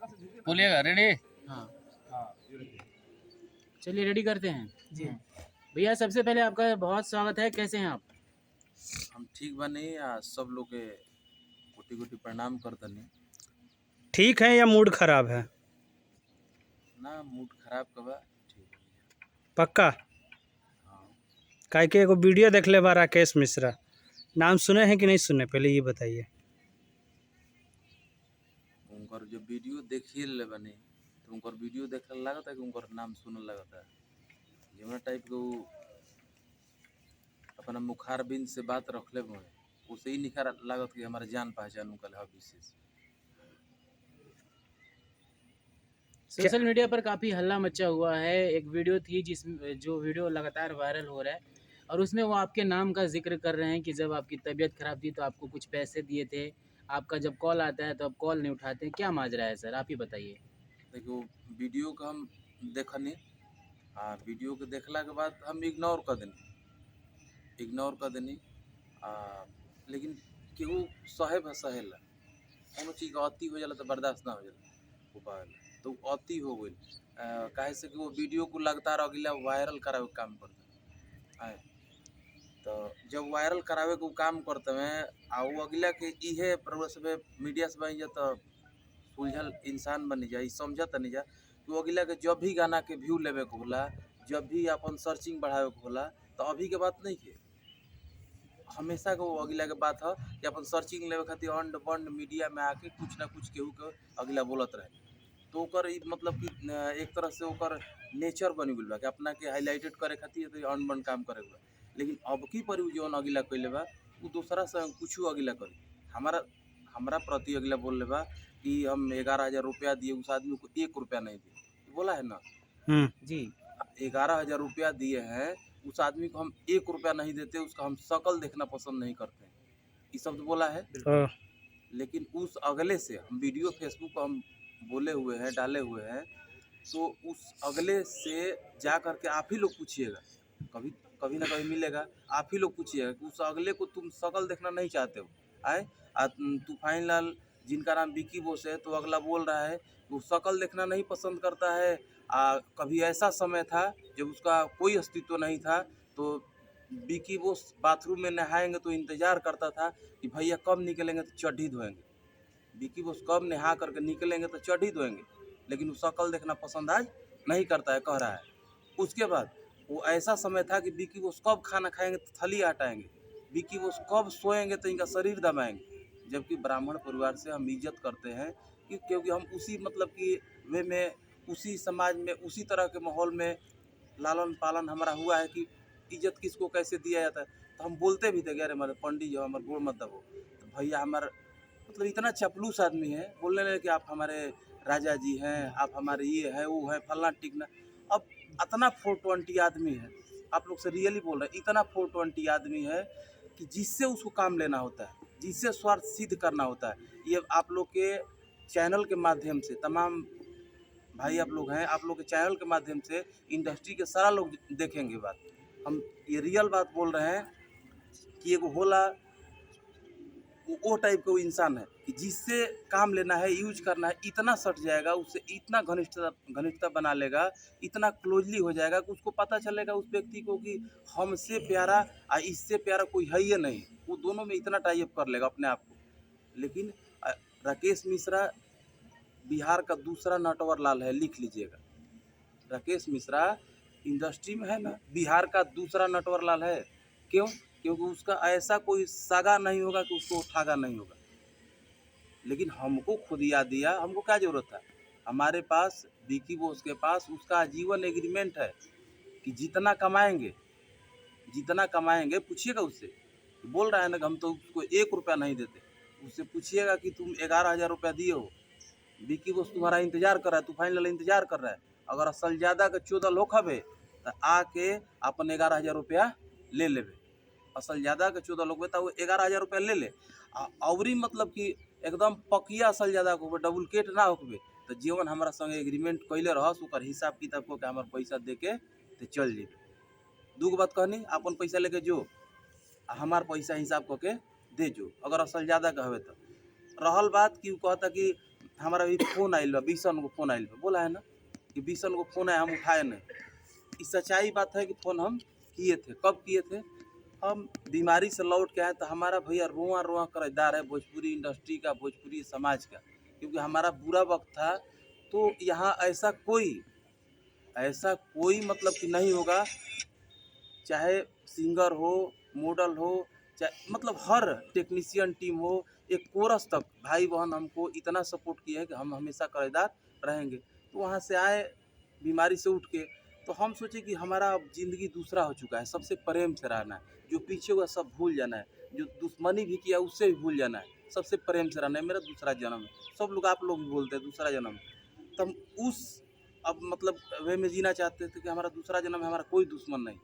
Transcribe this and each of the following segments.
बोलिएगा रेडी। हाँ चलिए रेडी करते हैं जी। भैया सबसे पहले आपका बहुत स्वागत है, कैसे हैं आप? हम ठीक बनी आ सब लोग के कोटि कोटि प्रणाम करतनी। ठीक है या मूड खराब है? ना मूड खराब कबा ठीक है। पक्का? हाँ काहे के एगो वीडियो देख ले बा राकेश मिश्रा, नाम सुने हैं कि नहीं सुने, पहले ये बताइए। उनकर जो वीडियो देखिए ले बनी तो उनकर वीडियो देखने लगता है कि उनकर नाम सुनने लगता है। जमुना टाइप के वो अपना मुखारबिंद से बात रख ले हुए उसे ही निखार लागत कि हमारे जान पहचान उनका है विशेष। सोशल मीडिया पर काफ़ी हल्ला मचा हुआ है। एक वीडियो थी जो वीडियो लगातार वायरल हो रहा है और उसमें वो आपके नाम का जिक्र कर रहे हैं कि जब आपकी तबीयत खराब थी तो आपको कुछ पैसे दिए थे, आपका जब कॉल आता है तो आप कॉल नहीं उठाते हैं। क्या माजरा है सर, आप ही बताइए। देखो वीडियो का हम देखनी वीडियो के देखला के बाद हम इग्नोर कर देनी लेकिन केहू सहे सहेला कोनो चीज़ का अति हो जाला तो बर्दाश्त ना हो जाला हो पावेला तो अति हो गई काहे से कि वो वीडियो को लगातार अगला वायरल करावे के काम करते हैं। तो जब वायरल करावे को काम करते हैं आ वो अगला के इहे सब मीडिया से बन जा तो सुलझल इंसान बन जाए समझत नहीं जा कि वो अगला के जब भी गाना के व्यू लेवे के होला, जब भी अपन सर्चिंग बढ़ावे के होला तो अभी के बात नहीं है, हमेशा के वो अगला के बात है कि अपन सर्चिंग लेवे खातिर अंड बंड मीडिया में आके कुछ ना कुछ केहू के अगला बोलत रहे। तो ओकर मतलब कि एक तरह से ओकर नेचर बन गई बा कि अपना के हाईलाइटेड करे खातिर तो अन बन काम करे बा। लेकिन अब की पर जौन अगला कैले बा वो दूसरा से कुछ अगला करी हमारा प्रति अगला बोल ले बा कि हम 11,000 रुपया दिए उस आदमी को 1 रुपया नहीं दिए, बोला है ना जी 11,000 रुपया दिए हैं उस आदमी को हम 1 रुपया नहीं देते, उसका हम शक्ल देखना पसंद नहीं करते, ये शब्द बोला है। लेकिन उस अगले से हम वीडियो फेसबुक पर हम बोले हुए हैं डाले हुए हैं तो उस अगले से जा करके आप ही लोग पूछिएगा, कभी कभी ना कभी मिलेगा, आप ही लोग पूछिएगा कि उस अगले को तुम शक्ल देखना नहीं चाहते हो। आए तूफान लाल जिनका नाम विकी बोस है तो अगला बोल रहा है वो शक्ल देखना नहीं पसंद करता है। कभी ऐसा समय था जब उसका कोई अस्तित्व नहीं था तो विकी बोस बाथरूम में नहाएंगे तो इंतज़ार करता था कि भैया कब निकलेंगे तो चड्ढी धोएंगे, विकी बोस कब नहा करके निकलेंगे तो चड्ढी धोएंगे, लेकिन वो शक्ल देखना पसंद आज नहीं करता है, कह रहा है। उसके बाद वो ऐसा समय था कि विकी बोस कब खाना खाएंगे तो थली हटाएंगे, विकी बोस कब सोएंगे तो इनका शरीर दबाएंगे। जबकि ब्राह्मण परिवार से हम इज्जत करते हैं कि क्योंकि हम उसी मतलब कि वे में उसी समाज में उसी तरह के माहौल में लालन पालन हमारा हुआ है कि इज्जत किसको कैसे दिया जाता है। तो हम बोलते भी थे कि अरे हमारे पंडित जो हमारे गोड़ मत दबो, तो भैया हमारे मतलब इतना चपलूस आदमी है, बोलने लगे कि आप हमारे राजा जी हैं, आप हमारे ये है वो है फलना टिकना। अब इतना 420 आदमी है, आप लोग से रियली बोल रहे हैं, इतना 420 आदमी है कि जिससे उसको काम लेना होता है, जिससे स्वार्थ सिद्ध करना होता है। ये आप लोग के चैनल के माध्यम से तमाम भाई आप लोग हैं, आप लोग के चैनल के माध्यम से इंडस्ट्री के सारा लोग देखेंगे बात। हम ये रियल बात बोल रहे हैं कि एगो होला वो टाइप का वो इंसान है कि जिससे काम लेना है यूज करना है इतना सट जाएगा, उससे इतना घनिष्ठता बना लेगा, इतना क्लोजली हो जाएगा कि उसको पता चलेगा उस व्यक्ति को कि हमसे प्यारा और इससे प्यारा कोई है ही नहीं, वो दोनों में इतना टाइप कर लेगा अपने आप को। लेकिन राकेश मिश्रा बिहार का दूसरा नटवर लाल है, लिख लीजिएगा, राकेश मिश्रा इंडस्ट्री में है ना बिहार का दूसरा नटवर लाल है। क्यों? क्योंकि उसका ऐसा कोई सागा नहीं होगा कि उसको उठागा नहीं होगा। लेकिन हमको खुद याद दिया, हमको क्या जरूरत था, हमारे पास विकी बोस के पास उसका आजीवन एग्रीमेंट है कि जितना कमाएंगे पूछिएगा उससे, बोल रहा है ना कि हम तो उसको 1 रुपया नहीं देते, उससे पूछिएगा कि तुम 11,000 रुपया दिए हो, विकी बोस तुम्हारा इंतजार कर रहा है, तूफान लाल इंतजार कर रहा है। अगर असल ज़्यादा के 14 लोग हवे तो आके अपन 11,000 रुपया ले लेवे, असल ज़्यादा के 14 लोग तो वो 11,000 रुपया ले ले और मतलब कि एकदम पकिया असल ज़्यादा को डुप्लीकेट ना होके तो जीवन हमारा संगे एग्रीमेंट कैले रहस ओकर हिसाब किताब को हमार पैसा दे के तो चल जाए। दूगो बात कहनी, अपन पैसा लेके जो हमार पैसा हिसाब करके दे जो, अगर असल ज़्यादा का हवे तो। रहल बात कि कहता कि हमारा भी फोन आइल बा, 20 को फोन आइल बा, बोला है ना कि 20 को फोन आया, हम उठाए नहीं। इस सच्चाई बात है कि फ़ोन हम किए थे। कब किए थे? हम बीमारी से लौट के आए तो हमारा भैया रोआ रोआ कर्जदार है भोजपुरी इंडस्ट्री का, भोजपुरी समाज का, क्योंकि हमारा बुरा वक्त था। तो यहाँ ऐसा कोई मतलब कि नहीं होगा, चाहे सिंगर हो, मॉडल हो, चाहे मतलब हर टेक्नीशियन टीम हो, एक कोरस तक भाई बहन हमको इतना सपोर्ट किया है कि हम हमेशा कर्जदार रहेंगे। तो वहाँ से आए बीमारी से उठ के, तो हम सोचे कि हमारा अब ज़िंदगी दूसरा हो चुका है, सबसे प्रेम से रहना है, जो पीछे हुआ सब भूल जाना है, जो दुश्मनी भी किया उससे भी भूल जाना है, सबसे प्रेम से रहना है। मेरा दूसरा जन्म है, सब लोग आप लोग भी बोलते हैं दूसरा जन्म। तो हम उस अब मतलब वे में जीना चाहते थे कि हमारा दूसरा जन्म है, हमारा कोई दुश्मन नहीं।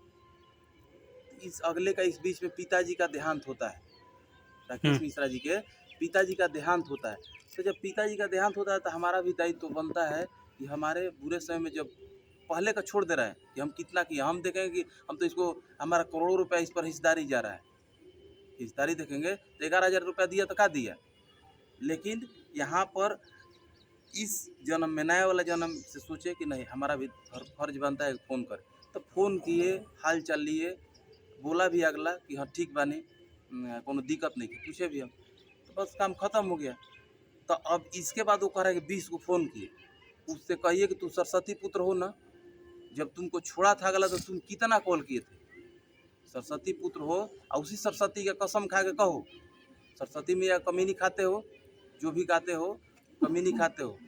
इस अगले का इस बीच में पिताजी का देहांत होता है, राकेश मिश्रा जी के पिताजी का देहांत होता है। तो जब पिताजी का देहांत होता है तो हमारा भी दायित्व तो बनता है कि हमारे बुरे समय में जब पहले का छोड़ दे रहे हैं कि हम कितना किए, हम देखेंगे कि हम तो इसको हमारा करोड़ों रुपया इस पर हिस्सेदारी जा रहा है, हिस्सेदारी देखेंगे तो 11,000 रुपया दिया तो क्या दिया। लेकिन यहाँ पर इस जन्म में, नया वाला जन्म से सोचे कि नहीं हमारा भी फर्ज बनता है फ़ोन कर। तो फ़ोन किए, हाल चाल लिए, बोला भी अगला कि हाँ ठीक बानी, कोनो दिक्कत नहीं है, पूछे भी हम, तो बस काम ख़त्म हो गया। तो अब इसके बाद वो कह रहा है कि 20 को फ़ोन किए, उससे कहिए कि तू सरस्वती पुत्र हो ना, जब तुमको छोड़ा था अगला तो तुम कितना कॉल किए थे, सरस्वती पुत्र हो और उसी सरस्वती का कसम खा के कहो, सरस्वती में या कमी नहीं खाते हो, जो भी गाते हो कमी नहीं खाते हो,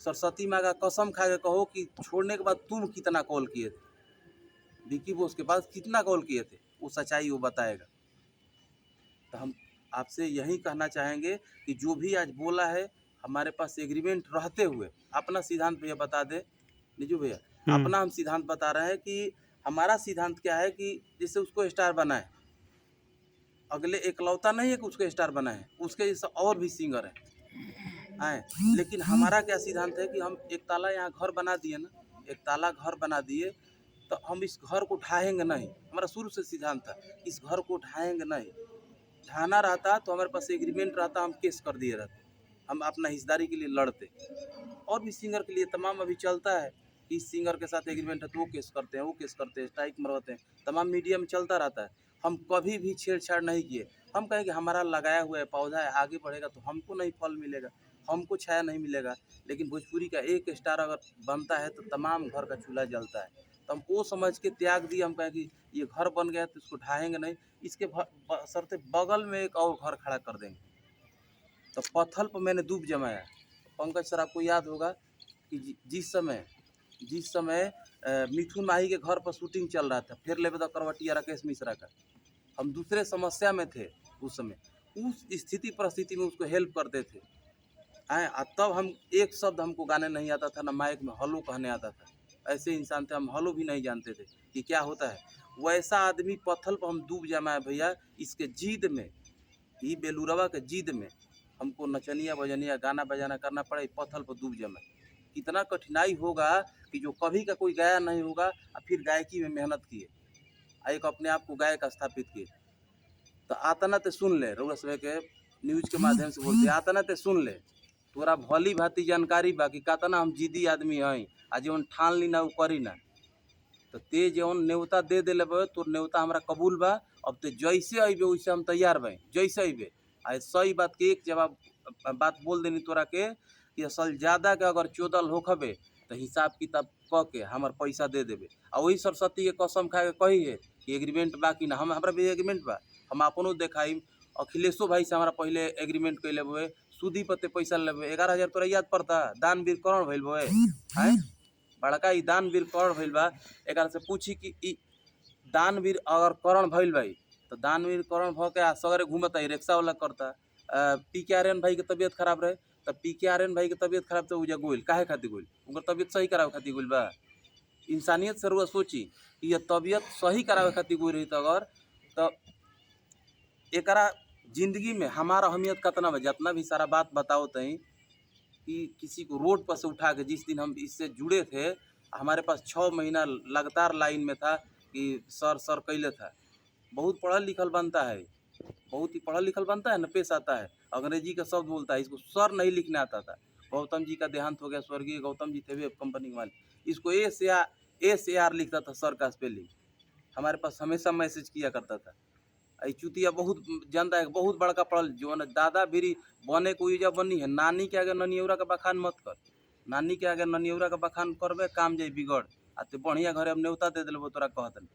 सरस्वती माँ का कसम खा के कहो कि छोड़ने के बाद तुम कितना कॉल किए थे, विकी बोस के पास कितना कॉल किए थे, वो सच्चाई वो बताएगा। तो हम आपसे यही कहना चाहेंगे कि जो भी आज बोला है, हमारे पास एग्रीमेंट रहते हुए अपना सिद्धांत भैया बता दे, निजू भैया अपना हम सिद्धांत बता रहे हैं कि हमारा सिद्धांत क्या है कि जैसे उसको स्टार बनाए, अगले एकलौता नहीं है कि उसको स्टार बनाए, उसके जैसे और भी सिंगर हैं। लेकिन हमारा क्या सिद्धांत है कि हम एक ताला यहाँ घर बना दिए ना, एक ताला घर बना दिए, तो हम इस घर को ढाएंगे नहीं। हमारा शुरू से सिद्धांत था इस घर को ढाएंगे नहीं। ढाना रहता तो हमारे पास एग्रीमेंट रहता, हम केस कर दिए रहते, हम अपना हिस्सेदारी के लिए लड़ते। और भी सिंगर के लिए तमाम अभी चलता है, इस सिंगर के साथ एग्रीमेंट है तो वो केस करते हैं, वो केस करते हैं, स्ट्राइक मरवाते हैं, तमाम मीडिया में चलता रहता है। हम कभी भी छेड़छाड़ नहीं किए। हम कहें कि हमारा लगाया हुआ है पौधा है, आगे बढ़ेगा तो हमको नहीं फल मिलेगा, हमको छाया नहीं मिलेगा, लेकिन भोजपुरी का एक स्टार अगर बनता है तो तमाम घर का चूल्हा जलता है। तो हम वो समझ के त्याग दिए। हम कहें कि ये घर बन गया तो इसको ढाएंगे नहीं, इसके सरते बगल में एक और घर खड़ा कर देंगे। तो पत्थर पर मैंने दूब जमाया। पंकज सर आपको याद होगा कि जिस समय मिथुन माही के घर पर शूटिंग चल रहा था, फिर लेबे द करवटिया राकेश मिश्रा का, हम दूसरे समस्या में थे उस समय, उस स्थिति परिस्थिति में उसको हेल्प करते थे। तब हम एक शब्द हमको गाने नहीं आता था, ना माइक में हलो कहने आता था, ऐसे इंसान थे, हम हलो भी नहीं जानते थे कि क्या होता है। वैसा आदमी पत्थर पर हम डूब जमाए भैया, इसके जिद में, ये बेलूरवा के जिद में हमको नचनिया बजनिया गाना बजाना करना पड़ा, पत्थर पर डूब जमाए। कितना कठिनाई होगा कि जो कभी का कोई गाया नहीं होगा और फिर गायकी में मेहनत किए, एक अपने आप को गायक स्थापित किए। तो आतना ते सुन ले, रउआ सब के न्यूज के माध्यम से बोलते, आतना ते सुन ले, तोरा भली भांति जानकारी बा कि कातना हम जिद्दी आदमी हैं, आ जौन ठान ली ना उ करी ना। तो ते जौन न्योता दे दिले बा, तो न्योता हमरा कबूल बा। अब ते जैसे अइबे वैसे हम तैयार बा, जैसे अइबे। आ सही बात के एक जवाब बात बोल देनी तोरा के कि असल ज़्यादा के अगर चोदल होखबे तो हिसाब किताब क के हमार पैसा दे देबे। आ वही सरस्वती के कसम खा के कही है कि एग्रीमेंट बा कि ना, हमरा भी एग्रीमेंट बा, हम अपनों देखाई। अखिलेशो भाई से हमारा पहले एग्रीमेंट कैले हुए, सूदी पत्ते पैसा लेबे। 11,000 तोरा याद पड़ता, दानवीर कौन भइल बे हैं, बड़का ई दानवीर कौन भइल बा। एक से पूछी कि ई दानवीर अगर करण भइल भाई तो दानवीर करण भ के सगरे घूमता, रिक्शा वाला करता। PKRN भाई के तबीयत खराब रहे तो PKRN भाई के तबीयत खराब तो उजा गोइल, काहे खातिर गोइल, उनकर तबीयत सही करावे खातिर गोइल बा। इंसानियत से रुआ सोची कि ये तबीयत सही करावे खातिर गोइल रही तो अगर, तो एकरा जिंदगी में हमारा अहमियत कितना बा। जितना भी सारा बात बताओ तई कि किसी को रोड पर से उठा के, जिस दिन हम इससे जुड़े थे हमारे पास 6 महीना लगातार लाइन में था कि सर कैले था। बहुत पढ़ल लिखल बनता है, बहुत ही पढ़ल लिखल बनता है न, पेश आता है, अंग्रेजी का शब्द बोलता है, इसको सर नहीं लिखने आता था। गौतम जी का देहांत हो गया, स्वर्गीय गौतम जी थे वेब कंपनी के मालिक। इसको SAR लिखता था सर का स्पेलिंग, हमारे पास हमेशा मैसेज किया करता था। चुतिया बहुत जनता है, बहुत बड़का पड़ल जो न दादा भी बने कोई जब बनी है, नानी के आगे ननियौरा का बखान मत कर, नानी के आगे ननियौरा का बखान करबे काम जाई बिगड़। आ तो बढ़िया घरे हम न्योता दे दिलबो तोरा कहत नहीं।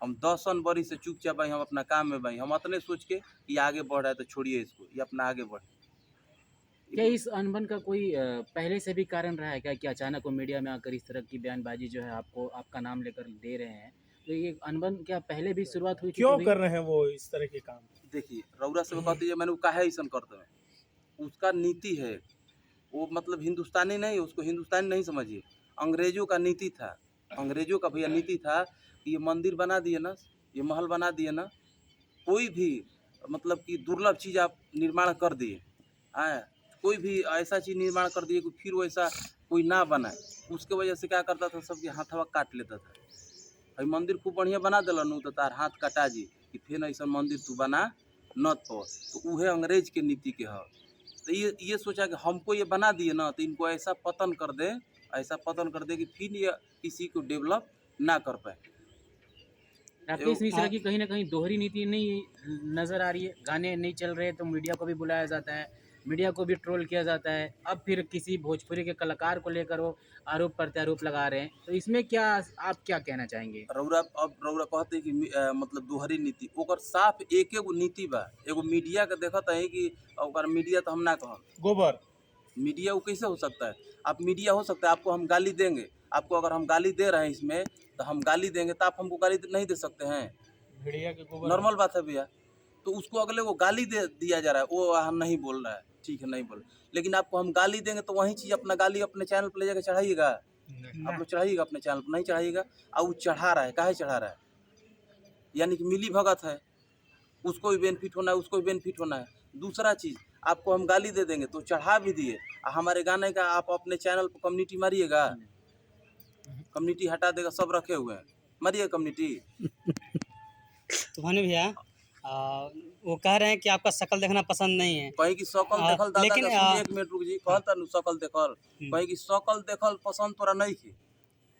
हम 10 बरी से चुपचाप भाई, हम अपना काम में भाई, हम अपने सोच के कि आगे बढ़ रहा है तो छोड़िए इसको, ये अपना आगे बढ़े। क्या इस अनबन का कोई पहले से भी कारण रहा है क्या कि अचानक वो मीडिया में आकर इस तरह की बयानबाजी जो है आपको आपका नाम लेकर दे रहे हैं, तो ये अनबन क्या पहले भी शुरुआत हुई थी? क्यों कभी? कर रहे हैं वो इस तरह के काम? देखिए रौरा से कहती है मैंने काहे ऐसा करते हैं, उसका नीति है वो, मतलब हिंदुस्तानी नहीं, उसको हिंदुस्तानी नहीं समझिए, अंग्रेजों का नीति था, अंग्रेजों का भैया नीति था कि ये मंदिर बना दिए ना, ये महल बना दिए ना, कोई भी मतलब कि दुर्लभ चीज़ आप निर्माण कर दिए, कोई भी ऐसा चीज़ निर्माण कर दिए कि फिर वैसा कोई ना बनाए, उसके वजह से क्या करता था, सबके हाथवा काट लेता था। भाई मंदिर खूब बढ़िया बना दिलन तो तार हाथ कटा जी कि फिर ऐसा मंदिर तू बना न तो वह अंग्रेज के नीति के है। तो ये सोचा कि हमको ये बना दिए ना, तो इनको ऐसा पतन कर दे, ऐसा पतन कर दे कि फिर ये किसी को डेवलप ना कर पाए। राकेश मिश्रा की कहीं ना कहीं दोहरी नीति नहीं नजर आ रही है? गाने नहीं चल रहे तो मीडिया को भी बुलाया जाता है, मीडिया को भी ट्रोल किया जाता है, अब फिर किसी भोजपुरी के कलाकार को लेकर वो आरोप प्रत्यारोप लगा रहे हैं, तो इसमें क्या आप क्या कहना चाहेंगे? रौरा कहते कि मतलब दोहरी नीति, ओकर साफ एक एगो नीति बा, एगो मीडिया के देखत है कि ओकर मीडिया तो हम ना कहम गोबर मीडिया वो कैसे हो सकता है? आप मीडिया हो सकता है, आपको हम गाली देंगे, आपको अगर हम गाली दे रहे हैं इसमें तो हम गाली देंगे, तो आप हमको गाली नहीं दे सकते हैं, भेड़िया के गोबर नॉर्मल बात है भैया। तो उसको अगले को गाली दे दिया जा रहा है, वो हम नहीं बोल रहा है, ठीक है नहीं बोल, लेकिन आपको हम गाली देंगे तो वही चीज़ अपना गाली अपने चैनल पर ले जाकर चढ़ाइएगा, आप लोग चढ़ाइएगा अपने चैनल पर, नहीं चढ़ाइएगा। और वो चढ़ा रहा है, काहे चढ़ा रहा है? यानी कि मिली भगत है, उसको भी बेनिफिट होना है, उसको भी बेनिफिट होना है। दूसरा चीज़, आपको हम गाली दे देंगे तो चढ़ा भी दिए, हमारे गाने का आप अपने चैनल पर कम्युनिटी मारिएगा, कम्युनिटी हटा देगा, सब रखे हुए हैं, मारिए कम्युनिटी। तुम्हारे भैया वो कह रहे हैं कि आपका शक्ल देखना पसंद नहीं है, कहीं की शकल देखल दादा लेकिन, का सुनिए, एक मिनट रुक जी, कहता नु शकल देखल, कहीं की शकल देखल पसंद तोरा नहीं थी,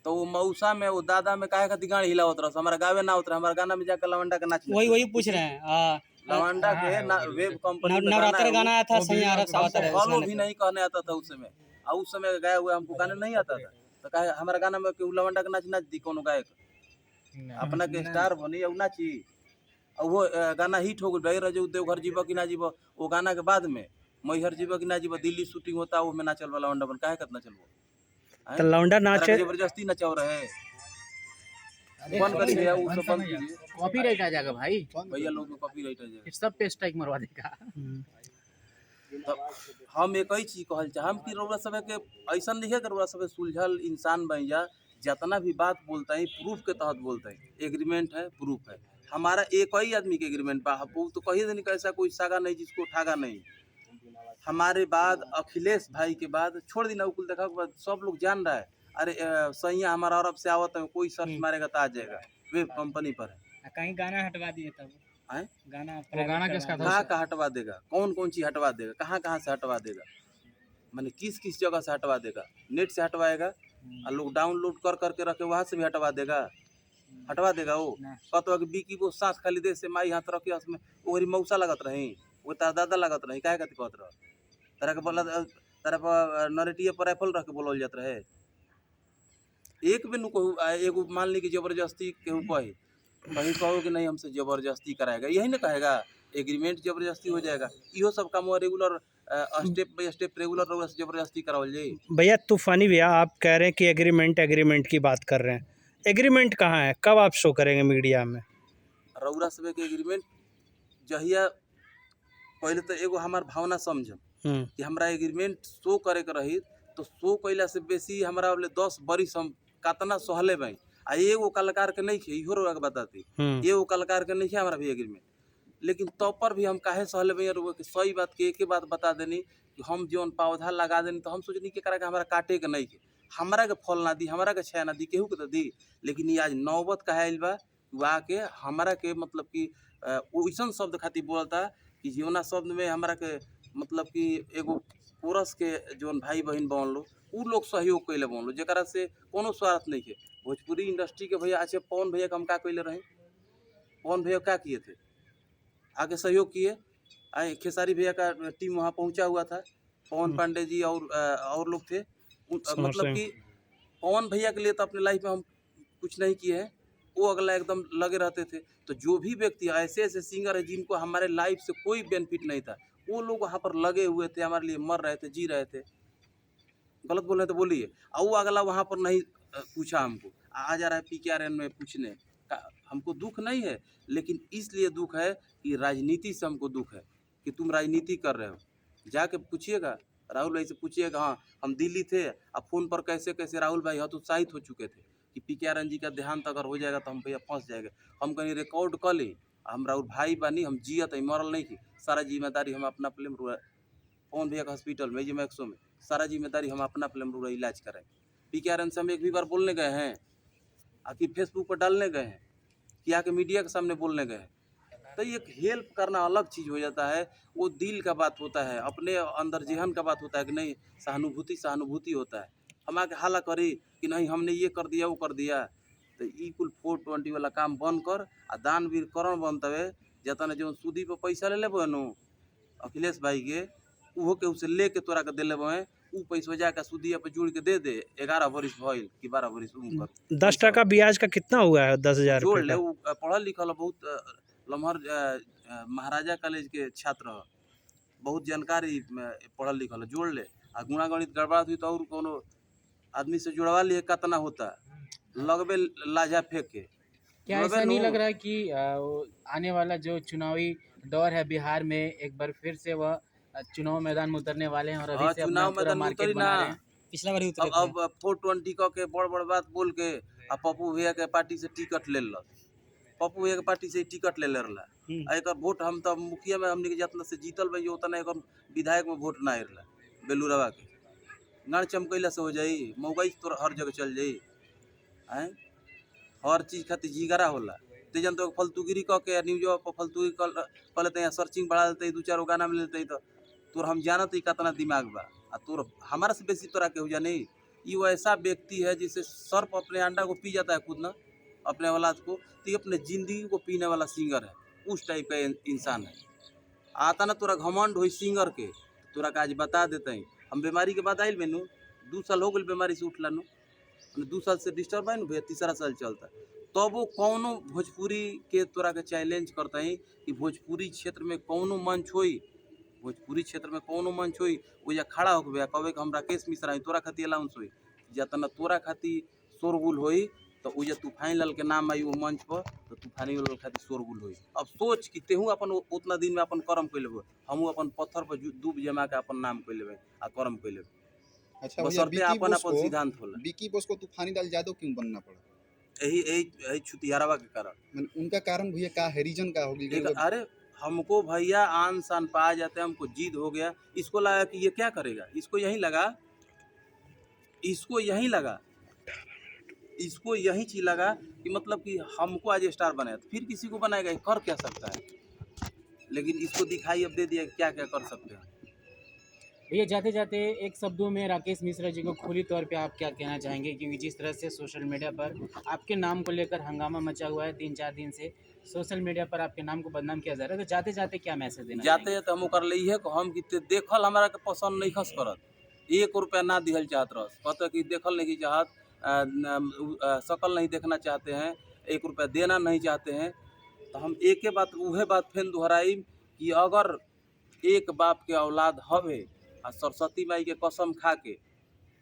तो वो मौसा में वो दादा में काहे खातिर गाड़ी हिलावत रहा, हमारा गावे ना उतरा, हमारा गाना में जाकर लवंडा का नाच, वही पूछ रहे हैं। लवंडा के वेब कंपनी में नवरात्र गाना आया था, सही अरब हमको सावतर है, फॉलो भी नहीं कहने आता था उस समय, और उस समय गाया हुआ हमको गाने नहीं आता था, तो कहे हमारा गाना में केहू लवंडा का नाच दी, कोनो गायक अपना के स्टार बनी और नाची, और वो गाना हिट हो गई, भाई रजू देवघर जीव कि ना जीव, वो गाना के बाद में मैहर जीव कि ना जीव, दिल्ली शूटिंग होता वो में नाचल वाला लवंडा बन, काहे कितना चलबो तो लौंडा नाचे जबरदस्ती नचाओ रहे, बंद कर दिया वो सब, बंद कीजिए कॉपीराइट आ जाएगा भाई, भैया, लोग में कॉपीराइट आ जाएगा। फिर सब पे स्ट्राइक मरवा देगा। तो हम एक ही चीज कहल चाहम कि रउरा सब के ऐसा नहीं है कि रउरा सब सुलझल इंसान बन जा, जितना भी बात बोलते हैं प्रूफ के तहत बोलते हैं, एग्रीमेंट है, प्रूफ है, हमारा एक ही आदमी के एग्रीमेंट बा, तो कही नहीं कैसा कोई सागा नहीं जिसको ठागा नहीं, हमारे बाद अखिलेश भाई के बाद छोड़ दी नकुल देखा के बाद सब लोग जान रहा है, अरे सैया हमारा अरब से आवत है, कोई सर्च मारेगा तो आ जाएगा, वेब कंपनी पर है, कहीं गाना हटवा दिए तब हैं? गाना किसका था? कहाँ कहाँ हटवा देगा, कौन कौन चीज हटवा देगा, कहाँ कहाँ से हटवा देगा, माने किस किस जगह से हटवा देगा, नेट से हटवाएगा और लोग डाउनलोड कर करके रखे वहाँ से भी हटवा देगा, वो कहते कि बीकी वो सांस खाली दे से माई हाथ रखे उसमें ओरी मौसा लगत रही, वो तार दादा लगत रही, काहे कहते कहत रह तरह के बोला, तरह पर नरेटिया पर राइफल रख के बोलल जात रहे, एक भी नुको एगो मान ली कि जबरदस्ती केहू कहीं कहो कि नहीं हमसे जबरदस्ती कराएगा, यही ना कहेगा, एग्रीमेंट जबरदस्ती हो जाएगा, इहो सब काम regular step by step regular जबरदस्ती करावल जाए। भैया तूफानी भैया, आप कह रहे हैं कि एग्रीमेंट की बात कर रहे हैं, एग्रीमेंट कहाँ है, कब आप शो करेंगे मीडिया में? रउरा सब के एग्रीमेंट जहिया पहले तो एगो हमार भावना समझम कि हमरा एग्रीमेंट शो करे के रही, तो शो कैला से बेसी हमरा 10 बरिस हम कतना सहले भाई, आ एगो कलाकार के नहीं है, इहो रउरा के बताती, एगो कलाकार के नहीं है हमारा भी एग्रीमेंट, लेकिन तब पर भी हम काहे सहले भाई, और सही बात के एक बात बता देनी कि हम जौन पौधा लगा देनी, तो हम सोचनी कि करा के हमारा काटे के नहीं है, हमारा के फल ना दी, हमारा के छाया ना दी, केहू के तो दी, लेकिन ये आज नौबत कहे आइल बा, वो आके हमारा के मतलब कि वैसन शब्द खातिर बोलता कि जीवना शब्द में हमारा के मतलब कि एगो कोरस के जोन भाई बहन बन लो उ लोग सहयोग कैले बन लो जरा से कोनो स्वार्थ नहीं है। भोजपुरी इंडस्ट्री के भैया आज पवन भैया का हम का कैले रहे, पवन भैया क्या किए थे, आगे सहयोग किए। आए खेसारी भैया का टीम वहाँ पहुँचा हुआ था, पवन पांडे जी और लोग थे। मतलब कि पवन भैया के लिए तो अपने लाइफ में हम कुछ नहीं किए हैं, वो अगला एकदम लगे रहते थे। तो जो भी व्यक्ति ऐसे ऐसे सिंगर है जिनको हमारे लाइफ से कोई बेनिफिट नहीं था, वो लोग वहाँ पर लगे हुए थे, हमारे लिए मर रहे थे, जी रहे थे। गलत बोल रहे तो बोलिए। और वो अगला वहाँ पर नहीं पूछा हमको, आ जा रहा है PKRN में पूछने का। हमको दुख नहीं है, लेकिन इसलिए दुख है कि राजनीति से हमको दुख है कि तुम राजनीति कर रहे हो। जाके पूछिएगा राहुल भाई से, पूछिएगा। हाँ, हम दिल्ली थे, अब फ़ोन पर कैसे कैसे राहुल भाई हतोत्साहित हो चुके थे कि PKRN जी का देहांत अगर हो जाएगा तो हम भैया फंस जाएंगे। हम कहीं रिकॉर्ड कर ली, हम राहुल भाई बानी, हम जियत है, मरल नहीं की। सारा जिम्मेदारी हम अपना प्लेम पवन भैया का हॉस्पिटल में जी मैक्सो में सारा जिम्मेदारी हम अपना प्लेम इलाज करें। PKRN से हम एक भी बार बोलने गए हैं, आकि फेसबुक पर डालने गए हैं, कि आके मीडिया के सामने बोलने गए हैं। तो ये हेल्प करना अलग चीज़ हो जाता है, वो दिल का बात होता है, अपने अंदर जहन का बात होता है कि नहीं, सहानुभूति होता है। हम आके हाला करी कि नहीं हमने ये कर दिया वो कर दिया, तो ई कुल 420 वाला काम बंद कर आ दान भी करण बनता है। जतने जो सूदी पर पैसा ले लेबो नु अखिलेश भाई के, उहो के उसे लेके तोरा के दे लेबो है, उ पैसा जाके सूदिया पे जुड़ के दे दे। 11 वर्ष भइल कि 12 वर्ष उनकर 10% ब्याज का कितना हुआ है? 10,000 जोड़ रुपये ले। का। वो पढ़ल लिखल बहुत लम्हर महाराजा कॉलेज के छात्र ह, बहुत जानकारी में पढ़ल लिखल, जोड़ ले। आ गुणा गणित गड़बड़ा हुई तो और कोनो आदमी से जुड़वा लिए कितना होता, लगबे लाजा फेंक के। क्या ऐसा नहीं लग रहा है कि वो आने वाला जो चुनावी दौर है बिहार में, एक बार फिर से वह चुनाव मैदान में उतरने वाले हैं और अभी से अपना चुनाव पूरा मैदान में मार्केट उतरी बना रहे ना। हैं? पिछला बार ही उतरे थे। अब 420 क के बड़ बात बोल के आ पप्पू भैया के पार्टी से टिकट ले ल, पप्पू भैया के पार्टी से टिकट ले रहा। एक वोट हम तो मुखिया में हमने के जितना से जीतल भाई उतना एक विधायक में वोट ना रहा बेलूरवा के। गाड़ चमकैला से हो जाई, मौगाई तो हर जगह चल जाई। आए हर चीज़ खातिर जिगरा होला। ते जन तो फलतूगिरी क के न्यूज़ पर फलतूगिरी कर लेते हैं, सर्चिंग बढ़ा देते हैं, 2-4 गाना मिल लेते हैं, तो तोर हम जानते ही कितना दिमाग बा। आ तोर हमारा से बेसी तोरा के हो जा नहीं। ये वो ऐसा व्यक्ति है जिसे सर्प अपने अंडा को पी जाता है खुद ना, अपने औलाद को, तो ये अपने ज़िंदगी को पीने वाला सिंगर है, उस टाइप का इंसान है। आता ना तोरा घमंड हो सिंगर के, तोरा का आज बता देते हैं। हम बीमारी के बाद आइल मेनू 2 साल हो गए बीमारी से उठला नु, 2 साल से डिस्टर्ब है भैया, 3रा साल चलता। तो वो कौनो भोजपुरी के तोरा के चैलेंज करता है कि भोजपुरी क्षेत्र में कौनो मंच होई, भोजपुरी क्षेत्र में कौनो मंच होई, वो या खड़ा होके भैया कहे कि हम राकेश मिश्रा तोरा खातिर अलाउंस होई, जतना तोरा खातिर शोरगुल होई, तो उजे तूफानी लाल के नाम आई वो मंच पर, तो तूफानी लाल खातिर शोरगुल होई। अब सोच कि तेहू अपन उतना दिन में अपन कर्म कर लेबे, हमहू अपन पत्थर पर दूब जमा के अपन नाम कर लेबे आ कर्म कर लेबे। अच्छा भैया, बशर्ते अपन अपन सिद्धांत होला। विकी बॉस को तूफानी लाल यादव क्यों बनना पड़ा? यही छुतियारवा के कारण। मैंने उनका कारण भैया का है, रीजन का होगी? अरे हमको भैया आन शान पा जाते हैं, हमको जिद हो गया। इसको लगा कि ये क्या करेगा, इसको यही चीज लगा कि मतलब कि हमको आज स्टार बनाया, तो फिर किसी को बनाएगा, कर क्या सकता है। लेकिन इसको दिखाई अब दे दिया क्या क्या कर सकते हैं। भैया जाते जाते एक शब्दों में राकेश मिश्रा जी को खुली तौर पे आप क्या कहना चाहेंगे? क्योंकि जिस तरह से सोशल मीडिया पर आपके नाम को लेकर हंगामा मचा हुआ है, 3-4 दिन से सोशल मीडिया पर आपके नाम को बदनाम किया जा रहा है, तो जाते जाते क्या मैसेज देना जाते जाते हम कर ली है कि हम कि देखल हमारा के पसंद नहीं खस करत, 1 रुपया ना दिहल चाहत रह, कहते कि देखल नहीं चाहत, शकल नहीं देखना चाहते हैं, 1 रुपया देना नहीं चाहते हैं। तो हम एक बात उहे बात फिर दोहराई कि अगर एक बाप के औलाद हवे आ सरस्वती माई के कसम खा के,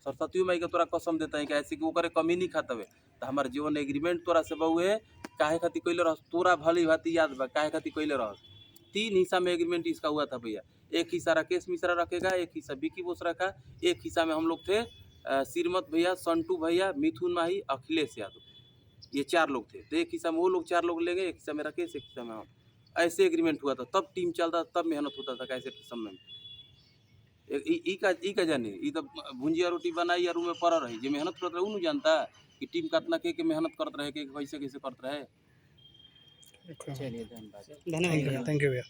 सरस्वती माई के तोरा कसम देता है कि ऐसे कि ओकरे कमी नहीं खातवे, तो हमारे जीवन एग्रीमेंट तोरा से बहुए काहे खातिर कैले रह, तोरा भली भाती याद बा काहे खातिर कैले रह। 3 हिस्सा में एग्रीमेंट इसका हुआ था भैया। एक हिस्सा राकेश मिश्रा रखेगा, एक हिस्सा विकी बॉस रखा, एक हिस्सा में हम लोग थे श्रीमत भैया, संटू भैया, मिथुन माही, अखिलेश यादव, ये 4 लोग थे। तो एक हिस्सा में वो लोग 4 लोग लेंगे, एक हिस्सा में राकेश, एक हिस्सा में हम। ऐसे एग्रीमेंट हुआ था, तब टीम चलता, तब मेहनत होता था कैसे समय में। ई का जानी, ई तो भुंजिया रोटी बनाई या रूम में पड़ा रही, जो मेहनत करत रहे उन्हें जानता कि टीम कितना के मेहनत करत रहे, के कैसे कैसे करत रहे। चलिए धन्यवाद। धन्यवाद। थैंक यू भैया।